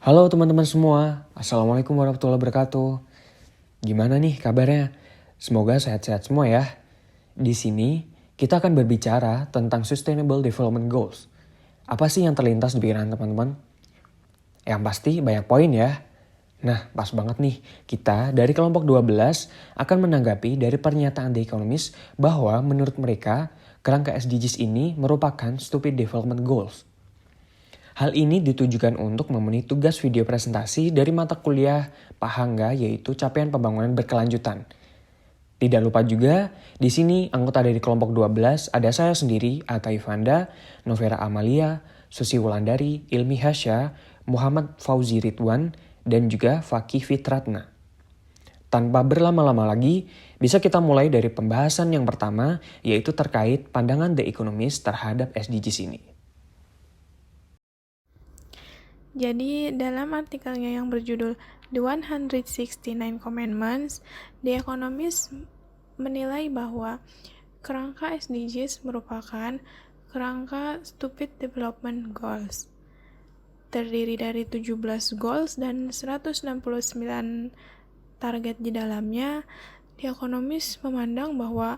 Halo teman-teman semua, Assalamualaikum warahmatullahi wabarakatuh. Gimana nih kabarnya? Semoga sehat-sehat semua ya. Di sini kita akan berbicara tentang Sustainable Development Goals. Apa sih yang terlintas di pikiran teman-teman? Yang pasti banyak poin ya. Nah, pas banget nih, kita dari kelompok 12 akan menanggapi dari pernyataan The Economist bahwa menurut mereka, kerangka SDGs ini merupakan Stupid Development Goals. Hal ini ditujukan untuk memenuhi tugas video presentasi dari mata kuliah Pak Hangga yaitu Capaian Pembangunan Berkelanjutan. Tidak lupa juga, di sini anggota dari kelompok 12 ada saya sendiri, Atta Ivanda, Novera Amalia, Susi Wulandari, Ilmi Hasya, Muhammad Fauzi Ridwan, dan juga Fakih Fitratna. Tanpa berlama-lama lagi, bisa kita mulai dari pembahasan yang pertama, yaitu terkait pandangan The Economist terhadap SDGs ini. Jadi, dalam artikelnya yang berjudul The 169 Commandments, The Economist menilai bahwa kerangka SDGs merupakan kerangka Stupid Development Goals. Terdiri dari 17 goals dan 169 target di dalamnya. The Economist memandang bahwa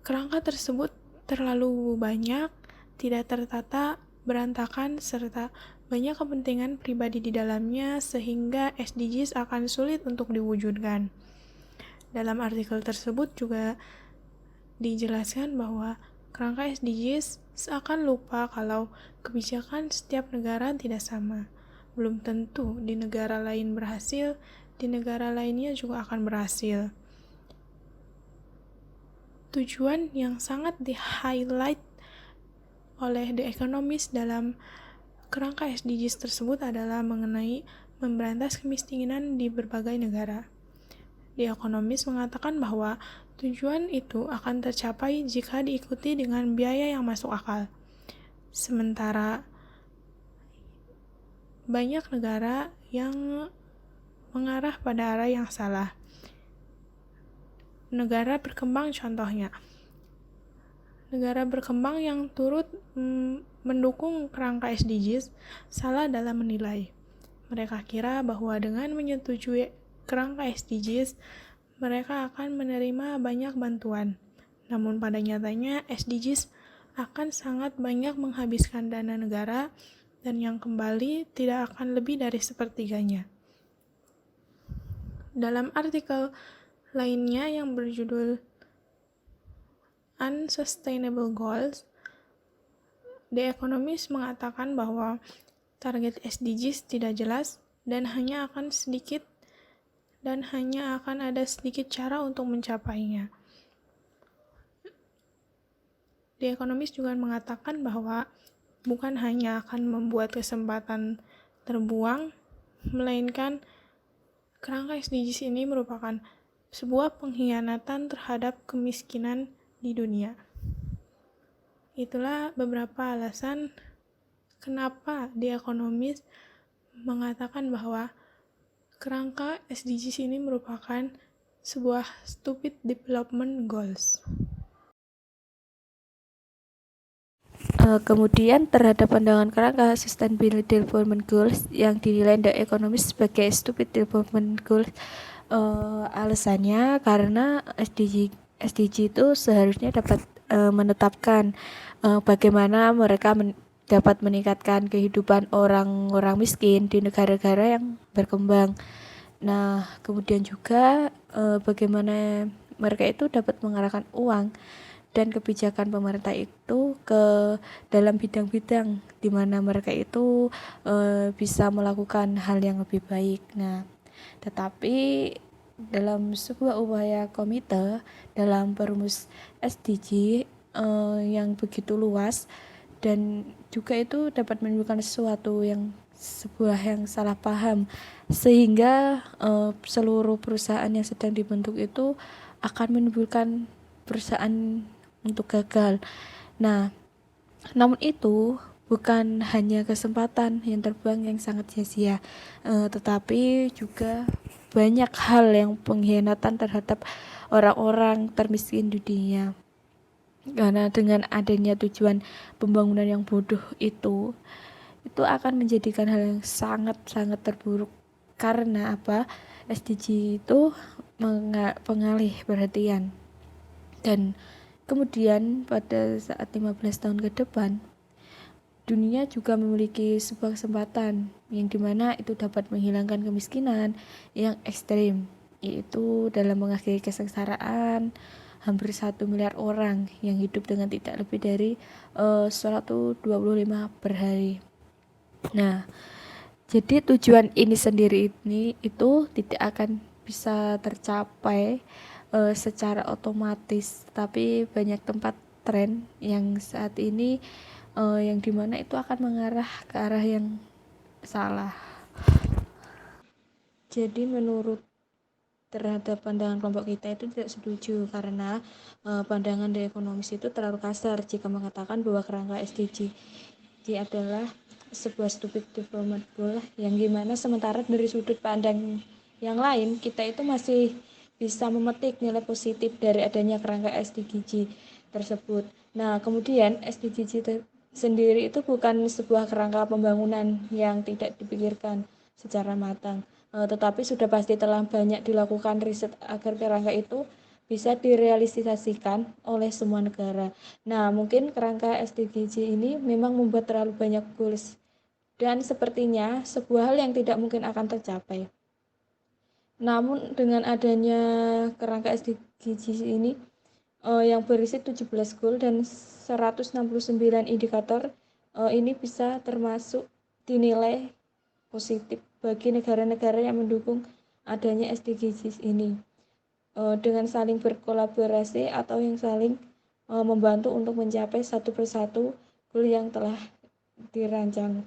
kerangka tersebut terlalu banyak, tidak tertata, berantakan, serta banyak kepentingan pribadi di dalamnya sehingga SDGs akan sulit untuk diwujudkan. Dalam artikel tersebut juga dijelaskan bahwa kerangka SDGs seakan lupa kalau kebijakan setiap negara tidak sama. Belum tentu di negara lain berhasil, di negara lainnya juga akan berhasil. Tujuan yang sangat di-highlight oleh The Economist dalam kerangka SDGs tersebut adalah mengenai memberantas kemiskinan di berbagai negara. The Economist mengatakan bahwa tujuan itu akan tercapai jika diikuti dengan biaya yang masuk akal. Sementara banyak negara yang mengarah pada arah yang salah. Negara berkembang contohnya. Negara berkembang yang turut mendukung kerangka SDGs salah dalam menilai. Mereka kira bahwa dengan menyetujui kerangka SDGs, mereka akan menerima banyak bantuan. Namun pada nyatanya SDGs akan sangat banyak menghabiskan dana negara dan yang kembali tidak akan lebih dari sepertiganya. Dalam artikel lainnya yang berjudul Unsustainable Goals, The Economist mengatakan bahwa target SDGs tidak jelas dan hanya akan ada sedikit cara untuk mencapainya. The Economist juga mengatakan bahwa bukan hanya akan membuat kesempatan terbuang, melainkan kerangka SDGs ini merupakan sebuah pengkhianatan terhadap kemiskinan di dunia. Itulah beberapa alasan kenapa The Economist mengatakan bahwa kerangka SDGs ini merupakan sebuah stupid development goals. Kemudian terhadap pandangan kerangka Sustainable Development Goals yang dinilai The Economist sebagai Stupid Development Goals, alasannya karena SDG itu seharusnya dapat menetapkan bagaimana mereka dapat meningkatkan kehidupan orang-orang miskin di negara-negara yang berkembang. Nah, kemudian juga bagaimana mereka itu dapat mengarahkan uang dan kebijakan pemerintah itu ke dalam bidang-bidang di mana mereka itu bisa melakukan hal yang lebih baik. Nah, tetapi dalam sebuah upaya komite dalam perumus SDG yang begitu luas dan juga itu dapat menimbulkan sebuah yang salah paham sehingga seluruh perusahaan yang sedang dibentuk itu akan menimbulkan perusahaan untuk gagal. Nah, namun itu bukan hanya kesempatan yang terbuang yang sangat sia-sia, tetapi juga banyak hal yang pengkhianatan terhadap orang-orang termiskin di dunia. Karena dengan adanya tujuan pembangunan yang bodoh itu, itu akan menjadikan hal yang sangat-sangat terburuk. Karena apa? SDG itu pengalih perhatian. Dan kemudian pada saat 15 tahun ke depan, dunia juga memiliki sebuah kesempatan yang dimana itu dapat menghilangkan kemiskinan yang ekstrim, yaitu dalam mengakhiri kesengsaraan hampir 1 miliar orang yang hidup dengan tidak lebih dari 125 per hari. Nah, jadi tujuan ini sendiri itu tidak akan bisa tercapai secara otomatis, tapi banyak tempat tren yang saat ini yang dimana itu akan mengarah ke arah yang salah. Jadi menurut terhadap pandangan kelompok kita itu tidak setuju, karena pandangan dari ekonomis itu terlalu kasar jika mengatakan bahwa kerangka SDG adalah sebuah stupid development goal, yang gimana sementara dari sudut pandang yang lain kita itu masih bisa memetik nilai positif dari adanya kerangka SDG tersebut. Nah, kemudian SDG sendiri itu bukan sebuah kerangka pembangunan yang tidak dipikirkan secara matang, tetapi sudah pasti telah banyak dilakukan riset agar kerangka itu bisa direalisasikan oleh semua negara. Nah, mungkin kerangka SDG ini memang membuat terlalu banyak goals dan sepertinya sebuah hal yang tidak mungkin akan tercapai. Namun dengan adanya kerangka SDG ini yang berisi 17 goal dan 169 indikator, ini bisa termasuk dinilai positif bagi negara-negara yang mendukung adanya SDGs ini, dengan saling berkolaborasi atau yang saling membantu untuk mencapai satu persatu goal yang telah dirancangkan.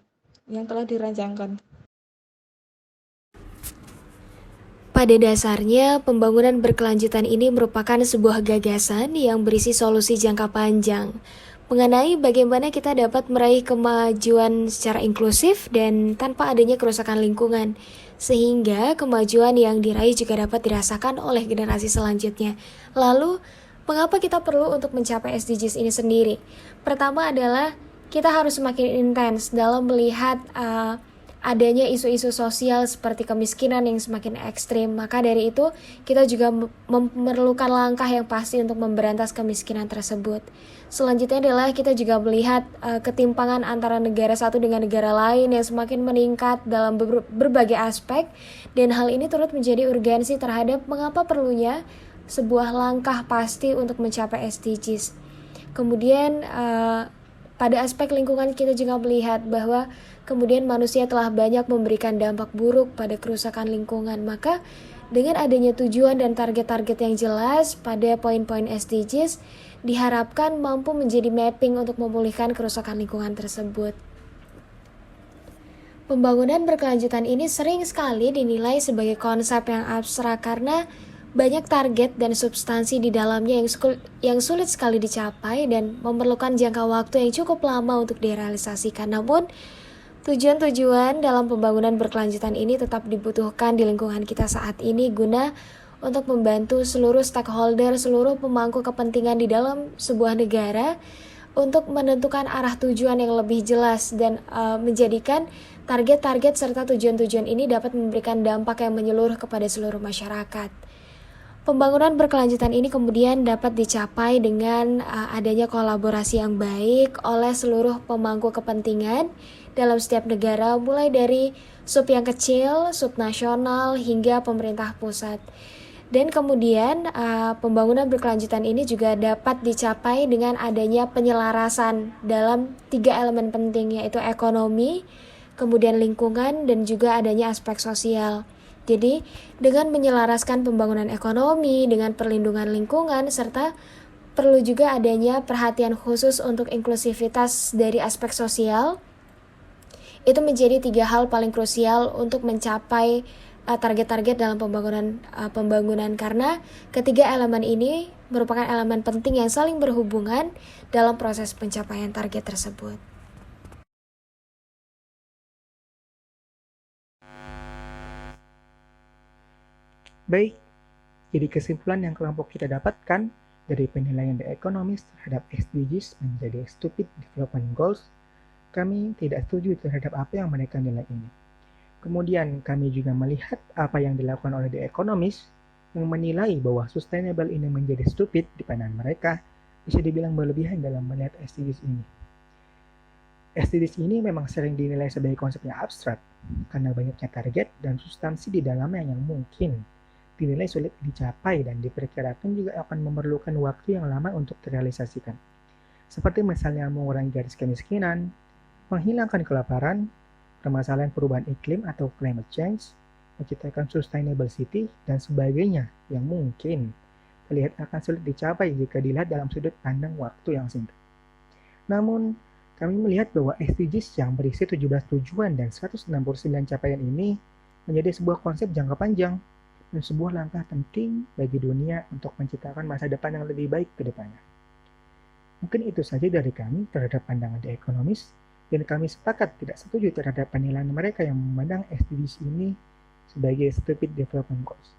Pada dasarnya, pembangunan berkelanjutan ini merupakan sebuah gagasan yang berisi solusi jangka panjang mengenai bagaimana kita dapat meraih kemajuan secara inklusif dan tanpa adanya kerusakan lingkungan, sehingga kemajuan yang diraih juga dapat dirasakan oleh generasi selanjutnya. Lalu, mengapa kita perlu untuk mencapai SDGs ini sendiri? Pertama adalah kita harus semakin intens dalam melihat adanya isu-isu sosial seperti kemiskinan yang semakin ekstrim. Maka dari itu, kita juga memerlukan langkah yang pasti untuk memberantas kemiskinan tersebut. Selanjutnya adalah kita juga melihat ketimpangan antara negara satu dengan negara lain yang semakin meningkat dalam berbagai aspek, dan hal ini turut menjadi urgensi terhadap mengapa perlunya sebuah langkah pasti untuk mencapai SDGs. Kemudian pada aspek lingkungan kita juga melihat bahwa kemudian manusia telah banyak memberikan dampak buruk pada kerusakan lingkungan. Maka dengan adanya tujuan dan target-target yang jelas pada poin-poin SDGs diharapkan mampu menjadi mapping untuk memulihkan kerusakan lingkungan tersebut. Pembangunan berkelanjutan ini sering sekali dinilai sebagai konsep yang abstrak karena banyak target dan substansi di dalamnya yang sulit sekali dicapai dan memerlukan jangka waktu yang cukup lama untuk direalisasikan. Namun, tujuan-tujuan dalam pembangunan berkelanjutan ini tetap dibutuhkan di lingkungan kita saat ini guna untuk membantu seluruh stakeholder, seluruh pemangku kepentingan di dalam sebuah negara untuk menentukan arah tujuan yang lebih jelas dan menjadikan target-target serta tujuan-tujuan ini dapat memberikan dampak yang menyeluruh kepada seluruh masyarakat. Pembangunan berkelanjutan ini kemudian dapat dicapai dengan adanya kolaborasi yang baik oleh seluruh pemangku kepentingan dalam setiap negara, mulai dari sub yang kecil, subnasional, hingga pemerintah pusat. Dan kemudian pembangunan berkelanjutan ini juga dapat dicapai dengan adanya penyelarasan dalam 3 elemen penting, yaitu ekonomi, kemudian lingkungan, dan juga adanya aspek sosial. Jadi, dengan menyelaraskan pembangunan ekonomi dengan perlindungan lingkungan, serta perlu juga adanya perhatian khusus untuk inklusivitas dari aspek sosial, itu menjadi 3 hal paling krusial untuk mencapai target-target dalam pembangunan karena ketiga elemen ini merupakan elemen penting yang saling berhubungan dalam proses pencapaian target tersebut. Baik, jadi kesimpulan yang kelompok kita dapatkan dari penilaian The Economist terhadap SDGs menjadi Stupid Development Goals kami tidak setuju terhadap apa yang mereka nilai ini. Kemudian kami juga melihat apa yang dilakukan oleh The Economist yang menilai bahwa sustainable ini menjadi stupid di pandangan mereka, bisa dibilang berlebihan dalam melihat SDGs ini. SDGs ini memang sering dinilai sebagai konsep yang abstrak karena banyaknya target dan substansi di dalamnya yang mungkin dinilai sulit dicapai dan diperkirakan juga akan memerlukan waktu yang lama untuk terrealisasikan. Seperti misalnya mengurangi garis kemiskinan, menghilangkan kelaparan, permasalahan perubahan iklim atau climate change, menciptakan sustainable city, dan sebagainya yang mungkin terlihat akan sulit dicapai jika dilihat dalam sudut pandang waktu yang singkat. Namun, kami melihat bahwa SDGs yang berisi 17 tujuan dan 169 capaian ini menjadi sebuah konsep jangka panjang dan sebuah langkah penting bagi dunia untuk menciptakan masa depan yang lebih baik ke depannya. Mungkin itu saja dari kami terhadap pandangan The Economist, dan kami sepakat tidak setuju terhadap penilaian mereka yang memandang SDGs ini sebagai stupid development goals.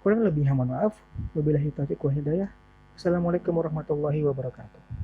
Kurang lebih mohon maaf. Wabillahi taufiq wal hidayah. Assalamualaikum warahmatullahi wabarakatuh.